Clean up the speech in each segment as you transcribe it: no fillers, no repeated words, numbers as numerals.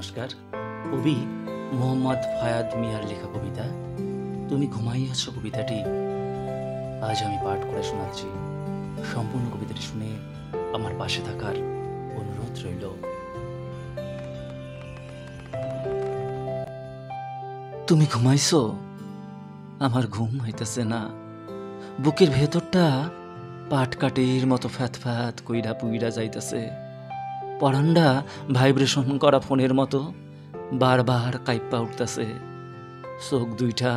নমস্কার। কবি মোহাম্মদ ফায়াদ মিয়ার লেখা কবিতা তুমি ঘুমাইয়াছ কবিতাটি আজ আমি পাঠ করে শোনাচ্ছি। সম্পূর্ণ কবিতাটি শুনে আমার পাশে থাকার অনুরোধ রইল। তুমি ঘুমাইছো, আমার ঘুম হইতেছে না। বুকের ভেতরটা পাটকাঠির মতো ফ্যাত ফ্যাত কইরা পুইরা যাইতেছে। পরান্ডা ভাইব্রেশন করা ফোনের মতো বারবার কাইপ্পা উঠতেছে। চোখ দুইটা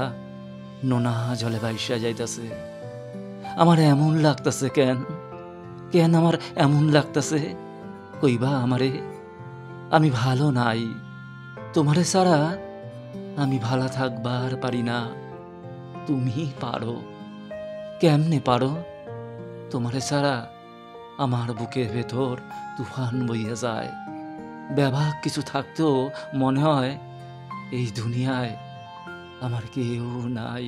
নোনা জলে ভাইসা যাইতেছে। আমার এমন লাগতেছে কেন কেন আমার এমন লাগতেছে? কইবা আমারে আমি ভালো নাই, তোমারে ছাড়া আমি ভালো থাকবার পারি না। তুমি পারো, কেমনে পারো? তোমারে ছাড়া আমার বুকের ভেতর তুফান বইয়া যায়। ব্যাভাগ কিছু থাকতেও মনে হয় এই দুনিয়ায় আমার কেউ নাই।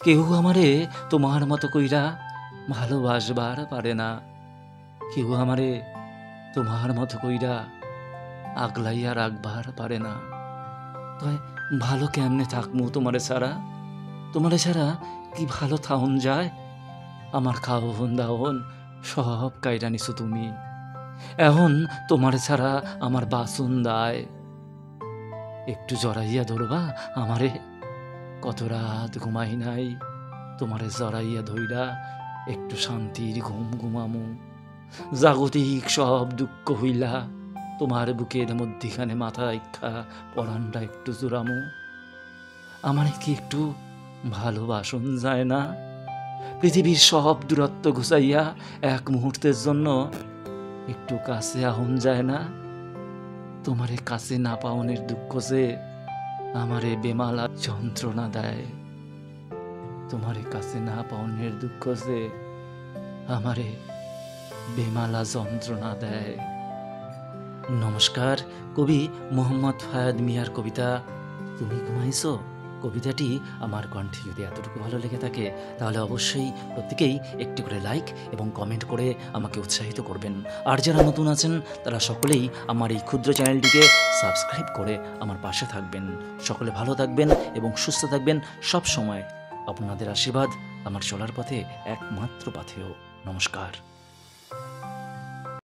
কেউ আমারে তোমার মতো কইরা ভালোবাসবার পারে না। কেউ আমারে তোমার মতো কইরা আগলাইয়া রাখবার পারে না। তাই ভালো কেমনে থাকমু তোমারে ছাড়া? তোমারে ছাড়া কি ভালো থাউন যায়? আমার খাওন দাওন সব কাইরা নিছো তুমি। এখন তোমার ছাড়া আমার বাসন দায়। একটু জড়াইয়া ধরবা আমারে? কত রাত ঘুমাই নাই, তোমারে জড়াইয়া ধইরা একটু শান্তির ঘুম ঘুমামু। জাগতিক সব দুঃখ হইলা তোমার বুকের মধ্যিখানে মাথা ইক্ষা পরানটা একটু জোরামু। আমারে কি একটু ভালোবাসন যায় না? পৃথিবীর সব দূরত্ব ঘুচাইয়া এক মুহূর্তের জন্য একটু কাছে আহন যায় না? তোমারে কাছে না পাওনের দুঃখ যে আমারে বেমালা যন্ত্রণা দেয়। তোমারে কাছে না পাওনের দুঃখ যে আমারে বেমালা যন্ত্রণা দেয়। নমস্কার। কবি মোহাম্মদ ফায়াদ মিয়ার কবিতা তুমি ঘুমাইছো কবিতাটি আমার কণ্ঠে যদি এতটুকু ভালো লেগে থাকে তাহলে অবশ্যই প্রত্যেকেই একটি করে লাইক এবং কমেন্ট করে আমাকে উৎসাহিত করবেন। আর যারা নতুন আছেন তারা সকলেই আমার এই ক্ষুদ্র চ্যানেলটিকে সাবস্ক্রাইব করে আমার পাশে থাকবেন। সকলে ভালো থাকবেন এবং সুস্থ থাকবেন সব সময়। আপনাদের আশীর্বাদ আমার চলার পথে একমাত্র পাথেয়। নমস্কার।